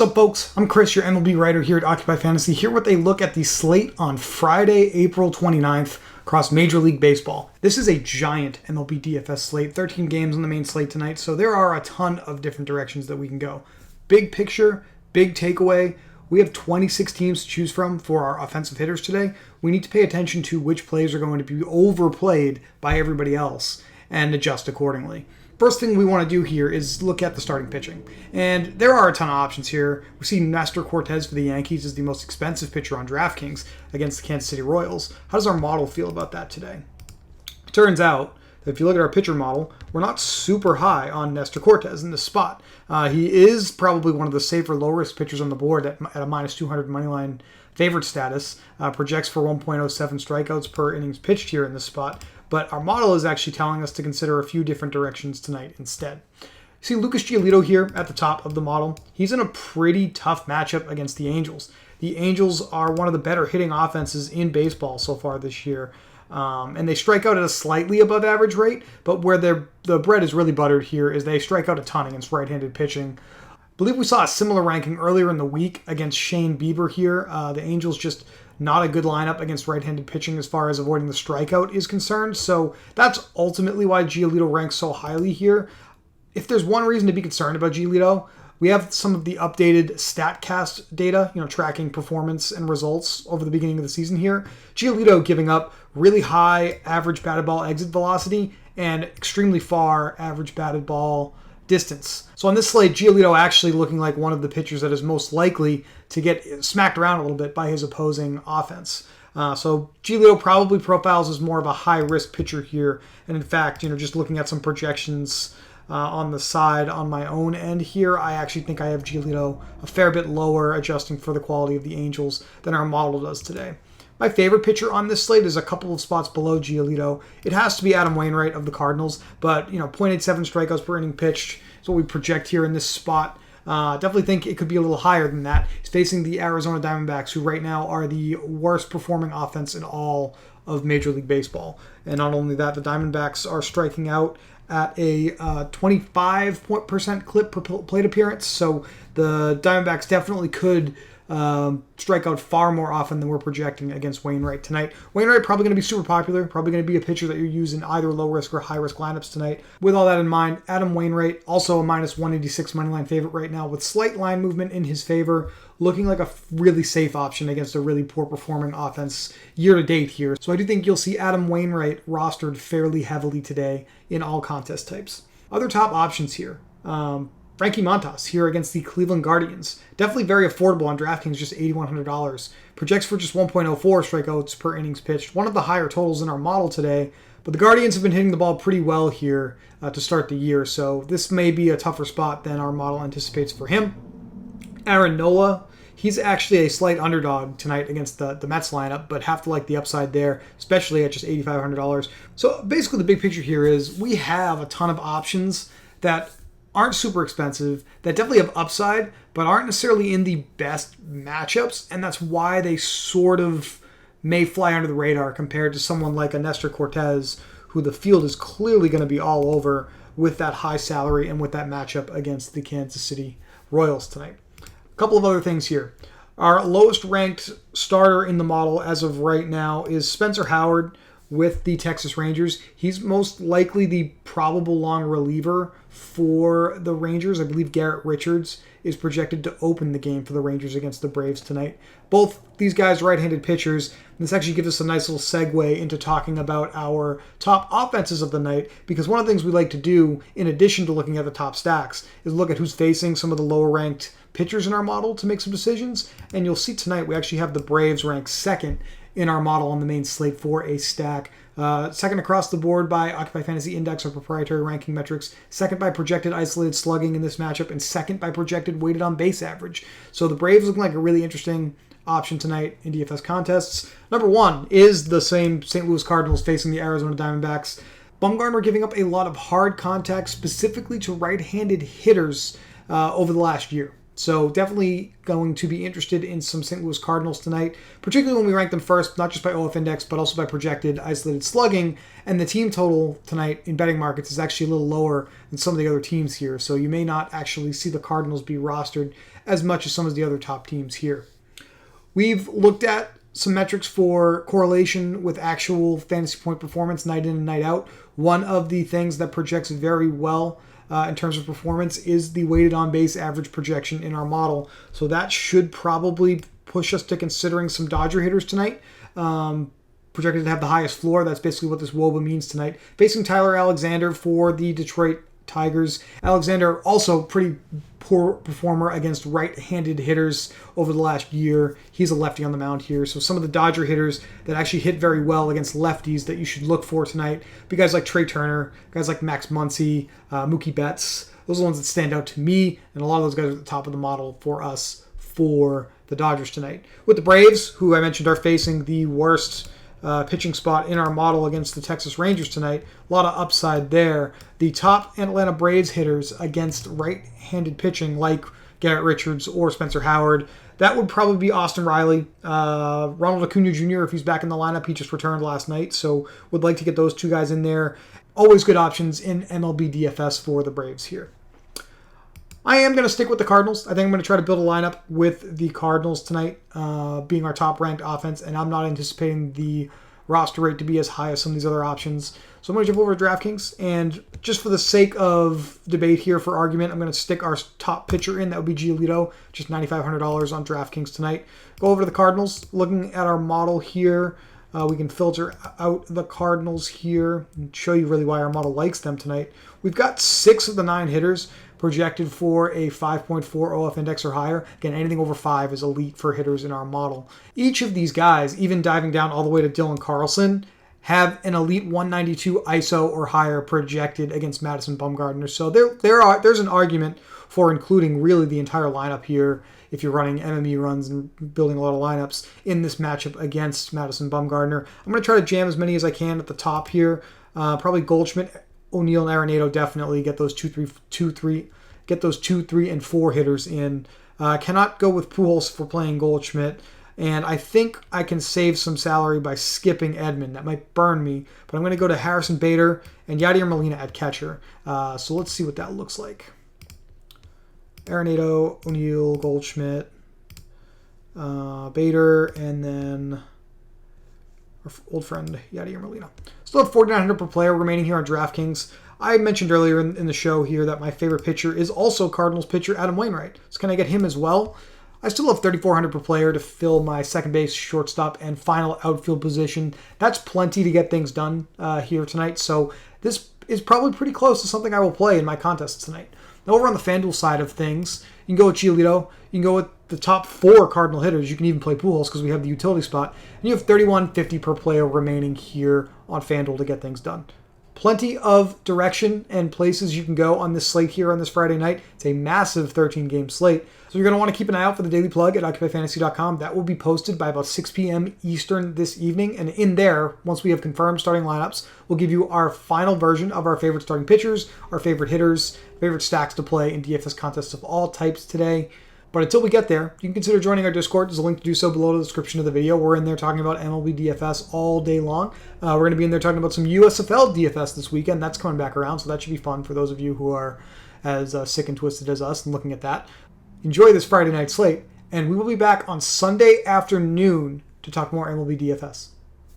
What's up, folks? I'm Chris, your MLB writer here at Occupy Fantasy, here with a look at the slate on Friday, April 29th across Major League Baseball. This is a giant MLB DFS slate, 13 games on the main slate tonight, so there are a ton of different directions that we can go. Big picture, big takeaway, we have 26 teams to choose from for our offensive hitters today. We need to pay attention to which plays are going to be overplayed by everybody else and adjust accordingly. First thing we want to do here is look at the starting pitching. And there are a ton of options here. We see Nestor Cortes for the Yankees as the most expensive pitcher on DraftKings against the Kansas City Royals. How does our model feel about that today? It turns out that if you look at our pitcher model, we're not super high on Nestor Cortes in this spot. He is probably one of the safer low-risk pitchers on the board at a minus 200 moneyline favorite status. Projects for 1.07 strikeouts per innings pitched here in this spot. But our model is actually telling us to consider a few different directions tonight instead. You see Lucas Giolito here at the top of the model. He's in a pretty tough matchup against the Angels. The Angels are one of the better hitting offenses in baseball so far this year. And they strike out at a slightly above average rate, but where the bread is really buttered here is they strike out a ton against right-handed pitching. I believe we saw a similar ranking earlier in the week against Shane Bieber here. The Angels just not a good lineup against right-handed pitching as far as avoiding the strikeout is concerned. So that's ultimately why Giolito ranks so highly here. If there's one reason to be concerned about Giolito, we have some of the updated StatCast data, tracking performance and results over the beginning of the season here. Giolito giving up really high average batted ball exit velocity and extremely far average batted ball distance. So on this slate, Giolito actually looking like one of the pitchers that is most likely to get smacked around a little bit by his opposing offense. So Giolito probably profiles as more of a high-risk pitcher here. And in fact, just looking at some projections on the side on my own end here, I actually think I have Giolito a fair bit lower, adjusting for the quality of the Angels, than our model does today. My favorite pitcher on this slate is a couple of spots below Giolito. It has to be Adam Wainwright of the Cardinals, but 0.87 strikeouts per inning pitched is what we project here in this spot. Definitely think it could be a little higher than that. He's facing the Arizona Diamondbacks, who right now are the worst performing offense in all of Major League Baseball. And not only that, the Diamondbacks are striking out at a 25% clip per plate appearance. So the Diamondbacks definitely could strike out far more often than we're projecting against Wainwright tonight. Wainwright probably going to be super popular, probably going to be a pitcher that you use in either low-risk or high-risk lineups tonight. With all that in mind, Adam Wainwright, also a minus 186 moneyline favorite right now with slight line movement in his favor, looking like a really safe option against a really poor-performing offense year-to-date here. So I do think you'll see Adam Wainwright rostered fairly heavily today in all contest types. Other top options here. Frankie Montas here against the Cleveland Guardians. Definitely very affordable on DraftKings, just $8,100. Projects for just 1.04 strikeouts per innings pitched. One of the higher totals in our model today. But the Guardians have been hitting the ball pretty well here to start the year. So this may be a tougher spot than our model anticipates for him. Aaron Nola. He's actually a slight underdog tonight against the Mets lineup, but have to like the upside there, especially at just $8,500. So basically the big picture here is we have a ton of options that aren't super expensive, that definitely have upside, but aren't necessarily in the best matchups, and that's why they sort of may fly under the radar compared to someone like a Nestor Cortes, who the field is clearly going to be all over with that high salary and with that matchup against the Kansas City Royals tonight. A couple of other things here. Our lowest ranked starter in the model as of right now is Spencer Howard with the Texas Rangers. He's most likely the probable long reliever for the Rangers. I believe Garrett Richards is projected to open the game for the Rangers against the Braves tonight. Both these guys right-handed pitchers. This actually gives us a nice little segue into talking about our top offenses of the night, because one of the things we like to do, in addition to looking at the top stacks, is look at who's facing some of the lower-ranked pitchers in our model to make some decisions. And you'll see tonight we actually have the Braves ranked second in our model on the main slate for a stack. Second across the board by Occupy Fantasy Index, our proprietary ranking metrics. Second by projected isolated slugging in this matchup. And second by projected weighted on base average. So the Braves looking like a really interesting option tonight in DFS contests. Number one is the same St. Louis Cardinals facing the Arizona Diamondbacks. Bumgarner giving up a lot of hard contact specifically to right-handed hitters over the last year. So definitely going to be interested in some St. Louis Cardinals tonight, particularly when we rank them first, not just by OF Index, but also by projected isolated slugging. And the team total tonight in betting markets is actually a little lower than some of the other teams here. So you may not actually see the Cardinals be rostered as much as some of the other top teams here. We've looked at some metrics for correlation with actual fantasy point performance night in and night out. One of the things that projects very well in terms of performance is the weighted on base average projection in our model. So that should probably push us to considering some Dodger hitters tonight. Projected to have the highest floor. That's basically what this WOBA means tonight. Facing Tyler Alexander for the Detroit Tigers. Alexander also pretty poor performer against right-handed hitters over the last year. He's a lefty on the mound here. So some of the Dodger hitters that actually hit very well against lefties that you should look for tonight be guys like Trey Turner, guys like Max Muncy, Mookie Betts. Those are the ones that stand out to me, and a lot of those guys are at the top of the model for us for the Dodgers tonight. With the Braves, who I mentioned are facing the worst pitching spot in our model against the Texas Rangers tonight. A lot of upside there. The top Atlanta Braves hitters against right-handed pitching like Garrett Richards or Spencer Howard, that would probably be Austin Riley. Ronald Acuna Jr., if he's back in the lineup, he just returned last night, so would like to get those two guys in there. Always good options in MLB DFS for the Braves here. I am going to stick with the Cardinals. I think I'm going to try to build a lineup with the Cardinals tonight, being our top-ranked offense, and I'm not anticipating the roster rate to be as high as some of these other options. So I'm going to jump over to DraftKings, and just for the sake of debate here, for argument, I'm going to stick our top pitcher in. That would be Giolito, just $9,500 on DraftKings tonight. Go over to the Cardinals. Looking at our model here, we can filter out the Cardinals here and show you really why our model likes them tonight. We've got 6 of the 9 hitters projected for a 5.4 OF index or higher. Again, anything over 5 is elite for hitters in our model. Each of these guys, even diving down all the way to Dylan Carlson, have an elite 192 ISO or higher projected against Madison Bumgarner. So there's an argument for including really the entire lineup here if you're running MME runs and building a lot of lineups in this matchup against Madison Bumgarner. I'm going to try to jam as many as I can at the top here. Probably Goldschmidt, O'Neill, and Arenado definitely get those 2, 3, and 4 hitters in. Cannot go with Pujols for playing Goldschmidt, and I think I can save some salary by skipping Edman. That might burn me, but I'm going to go to Harrison Bader and Yadier Molina at catcher. So let's see what that looks like. Arenado, O'Neill, Goldschmidt, Bader, and then our old friend Yadier Molina. Still have $4,900 per player remaining here on DraftKings. I mentioned earlier in the show here that my favorite pitcher is also Cardinals pitcher Adam Wainwright. So can I get him as well? I still have $3,400 per player to fill my second base, shortstop, and final outfield position. That's plenty to get things done here tonight. So this is probably pretty close to something I will play in my contests tonight. Now over on the FanDuel side of things, you can go with Giolito. You can go with the top 4 Cardinal hitters. You can even play Pujols because we have the utility spot. And you have $3,150 per player remaining here on FanDuel to get things done. Plenty of direction and places you can go on this slate here on this Friday night. It's a massive 13-game slate. So you're going to want to keep an eye out for the daily plug at OccupyFantasy.com. That will be posted by about 6 p.m. Eastern this evening. And in there, once we have confirmed starting lineups, we'll give you our final version of our favorite starting pitchers, our favorite hitters, favorite stacks to play in DFS contests of all types today. But until we get there, you can consider joining our Discord. There's a link to do so below the description of the video. We're in there talking about MLB DFS all day long. We're going to be in there talking about some USFL DFS this weekend. That's coming back around, so that should be fun for those of you who are as sick and twisted as us and looking at that. Enjoy this Friday night slate, and we will be back on Sunday afternoon to talk more MLB DFS.